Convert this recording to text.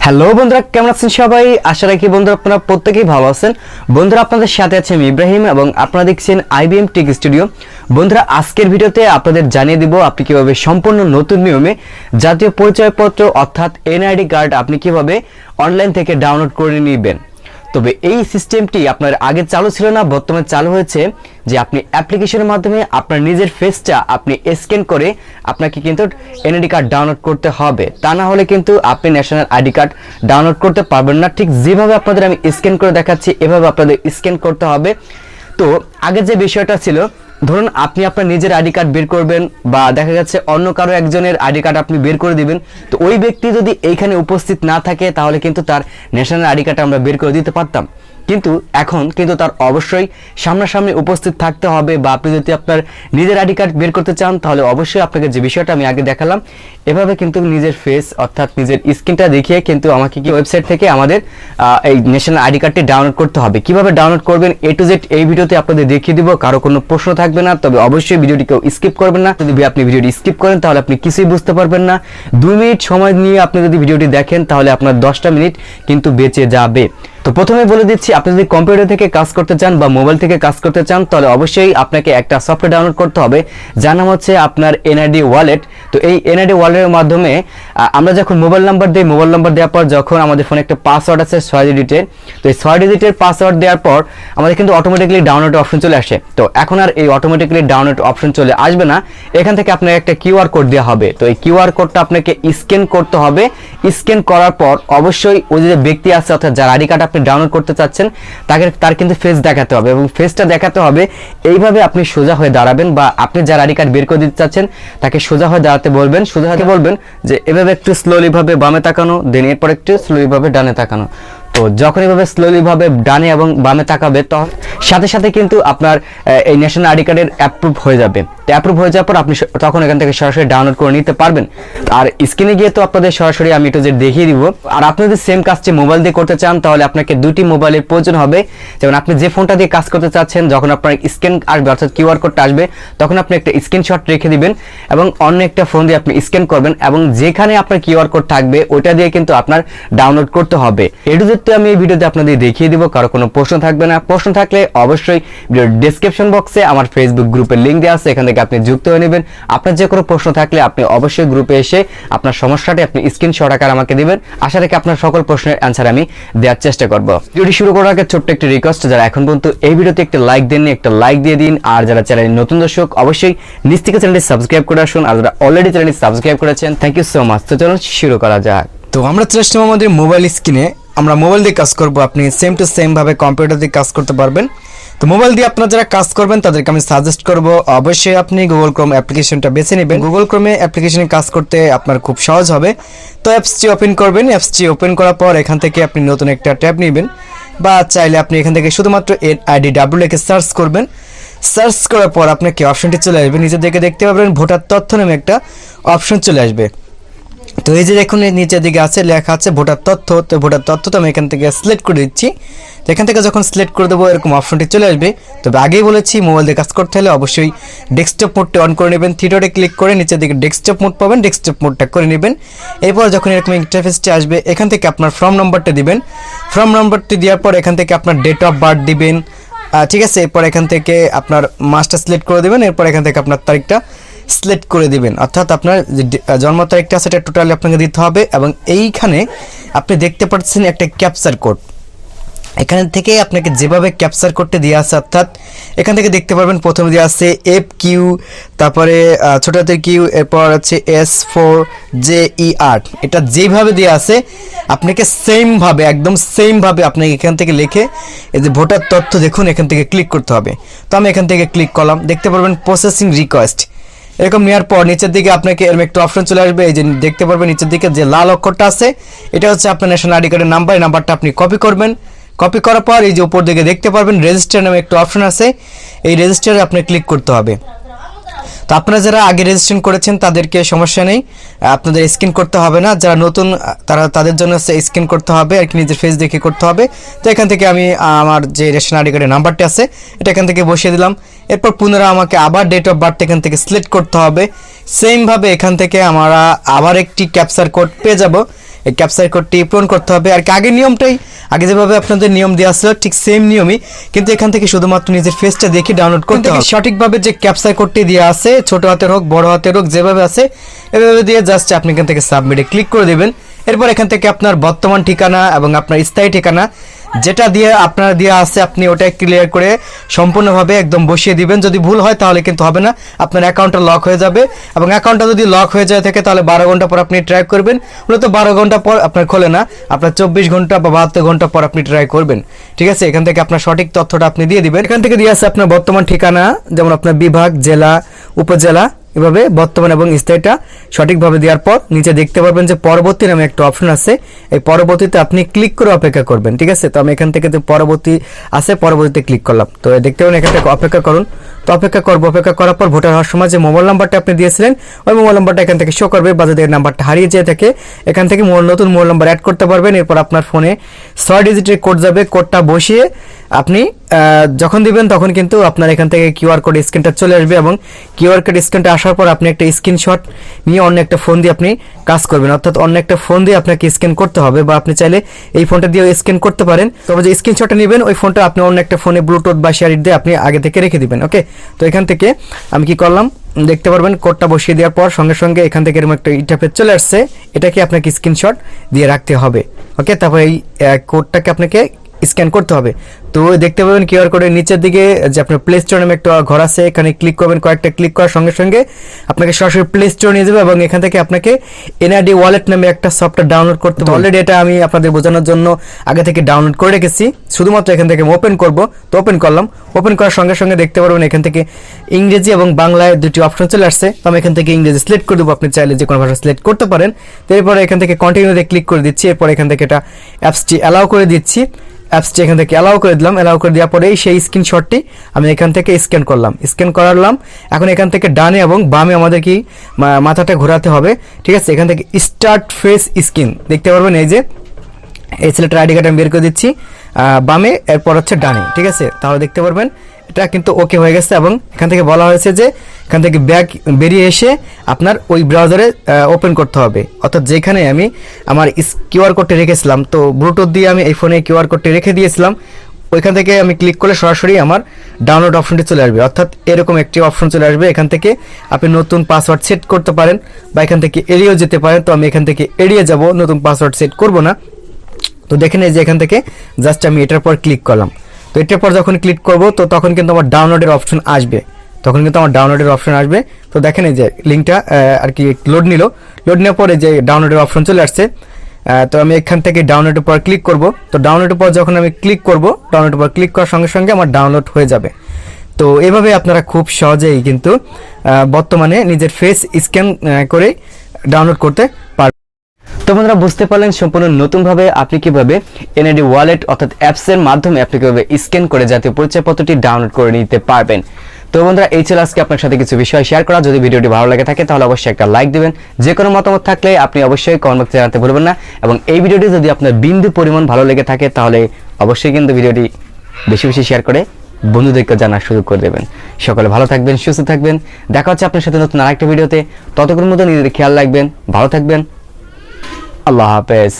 Hello বন্ধুরা, কেমন আছেন সবাই? আশা রাখি বন্ধুরা আপনারা প্রত্যেকেই ভালো আছেন। বন্ধুরা, আপনাদের সাথে আছে আমি ইব্রাহিম এবং আপনারা দেখছেন IBM টেক স্টুডিও। বন্ধুরা, আজকের ভিডিওতে আপনাদের জানিয়ে দিব আপনি কিভাবে সম্পূর্ণ নতুন নিয়মে জাতীয় পরিচয়পত্র অর্থাৎ এনআইডি কার্ড আপনি কিভাবে অনলাইন থেকে ডাউনলোড করে নেবেন। তবে এই সিস্টেমটি আপনার আগে চালু ছিল না, বর্তমানে চালু হয়েছে যে আপনি অ্যাপ্লিকেশনের মাধ্যমে আপনার নিজের ফেসটা আপনি স্ক্যান করে আপনাকে কিন্তু এনআইডি কার্ড ডাউনলোড করতে হবে। তা না হলে কিন্তু আপনি ন্যাশনাল আইডি কার্ড ডাউনলোড করতে পারবেন না। ঠিক যেভাবে আপনাদের আমি স্ক্যান করে দেখাচ্ছি এভাবে আপনাদের স্ক্যান করতে হবে। তো আগে যে বিষয়টা ছিল, ধরুন আপনি আপনার নিজের আইডি কার্ড বের করবেন বা দেখা যাচ্ছে অন্য কারো একজনের আইডি কার্ড আপনি বের করে দিবেন, তো ওই ব্যক্তি যদি এইখানে উপস্থিত না থাকে তাহলে কিন্তু তার ন্যাশনাল আইডি কার্ড আমরা বের করে দিতে পারতাম। কিন্তু এখন কিন্তু তার অবশ্যই সামনাসামনি উপস্থিত থাকতে হবে, বা আপনি যদি আপনার নিজের আইডি কার্ড বের করতে চান তাহলে অবশ্যই আপনাকে যে বিষয়টা আমি আগে দেখালাম এভাবে কিন্তু নিজের ফেস অর্থাৎ নিজের স্ক্রিনটা দেখিয়ে কিন্তু আমাকে কি ওয়েবসাইট থেকে আমাদের এই ন্যাশনাল আইডি কার্ডটি ডাউনলোড করতে হবে। কিভাবে ডাউনলোড করবেন A to Z এই ভিডিওতে আপনাদের দেখিয়ে দিব। কারো কোনো প্রশ্ন থাকবে না, তবে অবশ্যই ভিডিওটি কেউ স্কিপ করবেন না। যদি আপনি ভিডিওটি স্কিপ করেন তাহলে আপনি কিছুই বুঝতে পারবেন না। 2 মিনিট সময় নিয়ে আপনি যদি ভিডিওটি দেখেন তাহলে আপনার 10টা মিনিট কিন্তু বেঁচে যাবে। তো প্রথমে বলে দিচ্ছি, আপনি যদি কম্পিউটার থেকে কাজ করতে চান বা মোবাইল থেকে কাজ করতে চান তাহলে অবশ্যই আপনাকে একটা সফটওয়্যার ডাউনলোড করতে হবে, যার নাম হচ্ছে আপনার এনআইডি ওয়ালেট। তো এই এনআইডি ওয়ালেটের মাধ্যমে আমরা যখন মোবাইল নাম্বার দিই, মোবাইল নাম্বার দেওয়ার পর যখন আমাদের ফোনে একটা পাসওয়ার্ড আছে 6 ডিজিটের, তো এই 6 ডিজিটের পাসওয়ার্ড দেওয়ার পর আমাদের কিন্তু অটোমেটিক্যালি ডাউনলোড অপশন চলে আসে। তো এখন আর এই অটোমেটিক্যালি ডাউনলোড অপশন চলে আসবে না, এখান থেকে আপনার একটা কিউআর কোড দেওয়া হবে। তো এই কিউআর কোডটা আপনাকে স্ক্যান করতে হবে। স্ক্যান করার পর অবশ্যই ওই যে ব্যক্তি আছে অর্থাৎ যার আইডি কার্ড আপনি ডাউনলোড করতে চাচ্ছেন তার কিন্তু ফেস দেখাতে হবে, এবং ফেসটা দেখাতে হবে এইভাবে আপনি সোজা হয়ে দাঁড়াবেন, বা আপনি যার আইডি কার্ড বের করে দিতে চাচ্ছেন তাকে সোজা হয়ে দাঁড়াতে বলবেন। সোজা হতে বলবেন যে এভাবে একটু স্লোলি ভাবে বামে তাকানো, দেন এরপর একটু স্লোলি ভাবে ডানে তাকানো। তো যখন এভাবে স্লোলি ভাবে ডানে এবং বামে তাকাবে তখন সাথে সাথে কিন্তু আপনার এই ন্যাশনাল আইডি কার্ডের অ্যাপ্রুভ হয়ে যাবে। তো অ্যাপ্রুভ হয়ে যাওয়ার পর আপনি তখন এখান থেকে সরাসরি ডাউনলোড করে নিতে পারবেন। আর স্ক্রিনে গিয়ে তো আপনাদের সরাসরি আমি একটু যে দেখিয়ে দিব। আর আপনি যদি সেম কাজটি মোবাইল দিয়ে করতে চান তাহলে আপনাকে 2টি মোবাইলের প্রয়োজন হবে। যেমন আপনি যে ফোনটা দিয়ে কাজ করতে চাচ্ছেন, যখন আপনার স্ক্যান আসবে অর্থাৎ কিউআর কোডটা আসবে তখন আপনি একটা স্ক্রিনশট রেখে দিবেন এবং অন্য একটা ফোন দিয়ে আপনি স্ক্যান করবেন, এবং যেখানে আপনার কিউআর কোড থাকবে ওইটা দিয়ে কিন্তু আপনার ডাউনলোড করতে হবে। আমি এই ভিডিওতে আপনাদের দেখিয়ে দিব। কারো কোনো প্রশ্ন থাকবে না, প্রশ্ন থাকলে অবশ্যই ভিডিওর ডেসক্রিপশন বক্সে আমার ফেসবুক গ্রুপের লিংক দেওয়া আছে, এখান থেকে আপনি যুক্ত হয়ে নেবেন। আপনার যে কোনো প্রশ্ন থাকলে আপনি অবশ্যই গ্রুপে এসে আপনার সমস্যাটি আপনি স্ক্রিনশট আকারে আমাকে দিবেন। আশা রাখি আপনার সকল প্রশ্নের অ্যান্সার আমি দেওয়ার চেষ্টা করব। ভিডিওটি শুরু করার আগে ছোট্ট একটি রিকোয়েস্ট, যারা এখন পর্যন্ত এই ভিডিওতে একটা লাইক দেননি একটা লাইক দিয়ে দিন, আর যারা চ্যানেলের নতুন দর্শক অবশ্যই নিচ থেকে চ্যানেলটি সাবস্ক্রাইব করে আসুন, আর যারা অলরেডি চ্যানেলটি সাবস্ক্রাইব করেছেন থ্যাংক ইউ সো মাচ। তো চলুন শুরু করা যাক। তো আমরা চলে আসলাম আমাদের মোবাইল স্ক্রিনে। আমরা মোবাইল দিয়ে কাজ করব, আপনি সেম টু সেম ভাবে কম্পিউটার দিয়ে কাজ করতে পারবেন। তো মোবাইল দিয়ে আপনারা যারা কাজ করবেন তাদেরকে আমি সাজেস্ট করব অবশ্যই আপনি গুগল ক্রোম অ্যাপ্লিকেশনটা বেছে নেবেন। গুগল ক্রোমে অ্যাপ্লিকেশনে কাজ করতে আপনার খুব সহজ হবে। তো অ্যাপসটি ওপেন করবেন। অ্যাপসটি ওপেন করার পর এখান থেকে আপনি নতুন একটা ট্যাব নেবেন, বা চাইলে আপনি এখান থেকে শুধুমাত্র NIDW লিখে সার্চ করবেন। সার্চ করার পর আপনাকে অপশনটি চলে আসবে, নিচের দিকে দেখতে পাবেন ভোটার তথ্য নামে একটা অপশন চলে আসবে। তো এই যে দেখুন নিচের দিকে আছে লেখা আছে ভোটার তথ্য। তো ভোটার তথ্য তো আমি এখান থেকে সিলেক্ট করে দিচ্ছি। তো এখান থেকে যখন সিলেক্ট করে দেবো এরকম অপশনটি চলে আসবে। তবে আগেই বলেছি মোবাইল দিয়ে কাজ করতে হলে অবশ্যই ডেস্কটপ মোডটি অন করে নেবেন। থ্রি ক্লিক করে নিচের দিকে ডেস্কটপ মোড পাবেন, ডেস্কটপ মোডটা করে নেবেন। এরপর যখন এরকম ইন্টারফেসটি আসবে এখান থেকে আপনার ফর্ম নাম্বারটা দিবেন। ফর্ম নাম্বারটি দেওয়ার পর এখান থেকে আপনার ডেট অফ বার্থ দিবেন, ঠিক আছে। এরপর এখান থেকে আপনার মাসটা সিলেক্ট করে দেবেন। এরপর এখান থেকে আপনার তারিখটা সিলেক্ট করে দিবেন, অর্থাৎ আপনার যে জন্ম তারিখটা সেটা টোটালি আপনাকে দিতে হবে। এবং এইখানে আপনি দেখতে পাচ্ছেন একটা ক্যাপচার কোড, এখান থেকে আপনাকে যেভাবে ক্যাপচার করতে দেওয়া আছে, অর্থাৎ এখান থেকে দেখতে পারবেন প্রথমে দেওয়া আছে FQ, তারপরে ছোট হাতের Q, এরপর আছে S4JER। এটা যেভাবে দেওয়া আছে আপনাকে সেমভাবে একদম সেমভাবে আপনাকে এখান থেকে লিখে এই যে ভোটার তথ্য দেখুন এখান থেকে ক্লিক করতে হবে। তো আমি এখান থেকে ক্লিক করলাম, দেখতে পারবেন প্রসেসিং রিকোয়েস্ট। এরকম নেওয়ার পর নিচের দিকে আপনাকে এরকম একটা অপশন চলে আসবে। এই যে দেখতে পারবেন নিচের দিকে যে লাল অক্ষরটা আছে এটা হচ্ছে আপনার ন্যাশনাল আইডি কার্ডের নাম্বার। এই নাম্বারটা আপনি কপি করবেন। কপি করার পর এই যে উপর দিকে দেখতে পারবেন রেজিস্টার নামে একটা অপশন আছে, এই রেজিস্টারে আপনি ক্লিক করতে হবে। তো আপনারা যারা আগে রেজিস্ট্রেশন করেছেন তাদেরকে সমস্যা নেই, আপনাদের স্ক্যান করতে হবে না। যারা নতুন তাদের জন্য স্ক্যান করতে হবে আর কি, নিজের ফেস দেখে করতে হবে। তো এখান থেকে আমি আমার যে রেশন আইডি কার্ডের নাম্বারটি আছে এটা এখান থেকে বসিয়ে দিলাম। এরপর পুনরায় আমাকে আবার ডেট অফ বার্থ এখান থেকে সিলেক্ট করতে হবে। সেমভাবে এখান থেকে আমরা আবার একটি ক্যাপচার কোড পেয়ে যাব। এই ক্যাপচার কোডটি পূরণ করতে হবে। আর কি আগের নিয়মটাই, আগে যেভাবে আপনাদের নিয়ম দেওয়া ছিল ঠিক সেম নিয়মই, কিন্তু এখান থেকে শুধুমাত্র নিজের ফেসটা দেখে ডাউনলোড করতে হবে। সঠিকভাবে যে ক্যাপচার কোডটি দেওয়া আছে, ছোট হাতের হোক বড় হাতের হোক যেভাবে আছে এভাবে দিয়ে জাস্ট আপনি এখান থেকে সাবমিটে ক্লিক করে দেবেন। এরপর এখান থেকে আপনার বর্তমান ঠিকানা এবং আপনার স্থায়ী ঠিকানা যেটা দিয়ে আপনার দেওয়া আছে আপনি ওটা ক্লিয়ার করে সম্পূর্ণভাবে একদম বসিয়ে দিবেন। যদি ভুল হয় তাহলে কিন্তু হবে না, আপনার অ্যাকাউন্টটা লক হয়ে যাবে। এবং অ্যাকাউন্টটা যদি লক হয়ে যায় থাকে তাহলে 12 ঘন্টা পর আপনি ট্রাই করবেন। মূলত 12 ঘন্টা পর আপনার খোলে না, আপনার 24 ঘন্টা বা 72 ঘন্টা পর আপনি ট্রাই করবেন। ঠিক আছে, এখান থেকে আপনার সঠিক তথ্যটা আপনি দিয়ে দিবেন। এখান থেকে দিয়ে আছে আপনার বর্তমান ঠিকানা, যেমন আপনার বিভাগ, জেলা, উপজেলা, এভাবে বর্তমান এবং স্থায়ীটা সঠিকভাবে দেওয়ার পর নিচে দেখতে পারবেন যে পরবর্তী নামে একটা অপশন আছে, এই পরবর্তীতে আপনি ক্লিক করে অপেক্ষা করবেন। ঠিক আছে, তো আমি এখান থেকে যে পরবর্তী আছে পরবর্তীতে ক্লিক করলাম। তো দেখতে পাবেন এখান থেকে অপেক্ষা করুন। তো অপেক্ষা করবো, অপেক্ষা করার পর ভোটার হওয়ার সময় যে মোবাইল নাম্বারটা আপনি দিয়েছিলেন ওই মোবাইল নাম্বারটা এখান থেকে শো করবে, বা যদি নাম্বারটা হারিয়ে যেয়ে থাকে এখান থেকে নতুন মোবাইল নাম্বার অ্যাড করতে পারবেন। এরপর আপনার ফোনে 6 ডিজিটের কোড যাবে, কোডটা বসিয়ে আপনি যখন দিবেন তখন কিন্তু আপনার এখান থেকে কিউআর কোড স্ক্যানটা চলে আসবে, এবং কিউআর কোড স্ক্যানটা আসার পর আপনি একটা স্ক্রিনশট নিয়ে অন্য একটা ফোন দিয়ে আপনি কাজ করবেন। অর্থাৎ অন্য একটা ফোন দিয়ে আপনাকে স্ক্যান করতে হবে, বা আপনি চাইলে এই ফোনটা দিয়ে স্ক্যান করতে পারেন। তবে যে স্ক্রিনশটটা নেবেন ওই ফোনটা আপনি অন্য একটা ফোনে ব্লুটুথ বা শেয়ার দিয়ে আপনি আগে থেকে রেখে দিবেন। ওকে, তো এখান থেকে আমি কি করলাম দেখতে পারবেন, কোডটা বসিয়ে দেওয়ার পর সঙ্গে সঙ্গে এখান থেকে এরকম একটা ইন্টারফেস চলে আসছে, এটাকে আপনাকে স্ক্রিনশট দিয়ে রাখতে হবে। ওকে, তারপর এই কোডটাকে আপনাকে স্ক্যান করতে হবে। তো দেখতে পাবেন কিউআর কোডের নিচের দিকে যে আপনার প্লে স্টোর নামে একটা ঘর আছে, এখানে ক্লিক করবেন। কয়েকটা ক্লিক করার সঙ্গে সঙ্গে আপনাকে সরাসরি প্লে স্টোর নিয়ে যাবে, এবং এখান থেকে আপনাকে এনআইডি ওয়ালেট নামে একটা সফটওয়্যার ডাউনলোড করতে হবে। অলরেডি এটা আমি আপনাদের বোঝানোর জন্য আগে থেকে ডাউনলোড করে রেখেছি, শুধুমাত্র এখান থেকে ওপেন করব। তো ওপেন করলাম, ওপেন করার সঙ্গে সঙ্গে দেখতে পারবেন এখান থেকে ইংরেজি এবং বাংলায় দুটি অপশন চলে আসছে। তো আমি এখান থেকে ইংরেজি সিলেক্ট করে দেবো, আপনি চাইলে যে কোনো ভাষা সিলেক্ট করতে পারেন। তো এরপরে এখান থেকে কন্টিনিউতে ক্লিক করে দিচ্ছি। এরপর এখান থেকে এটা অ্যাপসটি অ্যালাউ করে দিচ্ছি, অ্যাপসটি এখান থেকে অ্যালাউ করে দিলাম। অ্যালাউ করে দেওয়ার পরে সেই স্ক্রিনশটটি আমি এখান থেকে স্ক্যান করলাম, স্ক্যান করালাম। এখন এখান থেকে ডানে এবং বামে আমাদের কি মাথাটা ঘোরাতে হবে। ঠিক আছে, এখান থেকে স্টার্ট ফেস স্ক্যান দেখতে পারবেন, এই যে এই ছেলেটার আইডি কার্ড আমি বের করে দিচ্ছি বামে, এরপর হচ্ছে ডানে। ঠিক আছে, তাহলে দেখতে পারবেন এটা কিন্তু ওকে হয়ে গেছে। এবং এখান থেকে বলা হয়েছে যে এখান থেকে ব্যাক বেরিয়ে এসে আপনার ওই ব্রাউজারে ওপেন করতে হবে। অর্থাৎ যেখানে আমি আমার কিউআর কোডটি রেখেছিলাম, তো ব্লুটুথ দিয়ে আমি এই ফোনে কিউআর কোডটি রেখে দিয়েছিলাম, ওইখান থেকে আমি ক্লিক করলে সরাসরি আমার ডাউনলোড অপশনটি চলে আসবে। অর্থাৎ এরকম একটি অপশন চলে আসবে, এখান থেকে আপনি নতুন পাসওয়ার্ড সেট করতে পারেন, বা এখান থেকে এড়িয়েও যেতে পারেন। তো আমি এখান থেকে এড়িয়ে যাব, নতুন পাসওয়ার্ড সেট করব না। তো দেখেন এই যে এখান থেকে জাস্ট আমি এটার পর ক্লিক করলাম। তো এটার পর যখন ক্লিক করব তো তখন কিন্তু আমার ডাউনলোডের অপশন আসবে, তো দেখেন এই যে লিঙ্কটা আর কি লোড নিল, লোড নেওয়ার পরে যে ডাউনলোডের অপশন চলে আসছে। তো আমি এখান থেকে ডাউনলোডের পর ক্লিক করব। তো ডাউনলোডের পর যখন আমি ক্লিক করব, ডাউনলোডের পর ক্লিক করার সঙ্গে সঙ্গে আমার ডাউনলোড হয়ে যাবে। তো এভাবে আপনারা খুব সহজেই কিন্তু বর্তমানে নিজের ফেস স্ক্যান করে ডাউনলোড করতে পারবেন। তো বন্ধুরা বুঝতে পারলেন সম্পূর্ণ নতুনভাবে আপনি কিভাবে এনআইডি ওয়ালেট অর্থাৎ অ্যাপসের মাধ্যমে আপনি কিভাবে স্ক্যান করে জাতীয় পরিচয়পত্রটি ডাউনলোড করে নিতে পারবেন। তো বন্ধুরা এই ছিল আজকে আপনার সাথে কিছু বিষয় শেয়ার করা। যদি ভিডিওটি ভালো লাগে থাকে তাহলে অবশ্যই একটা লাইক দিবেন। যে কোনো মতামত থাকলে আপনি অবশ্যই কমেন্ট বক্সে জানাতে ভুলবেন না, এবং এই ভিডিওটি যদি আপনার বিন্দু পরিমাণ ভালো লেগে থাকে তাহলে অবশ্যই কিন্তু ভিডিওটি বেশি বেশি শেয়ার করে বন্ধুদেরকে জানার সুযোগ করে দেবেন। সকলে ভালো থাকবেন, সুস্থ থাকবেন। দেখা হচ্ছে আপনার সাথে নতুন আরেকটা ভিডিওতে। ততক্ষণ মতো নিজেদের খেয়াল রাখবেন, ভালো থাকবেন। আল্লাহ হাফেজ।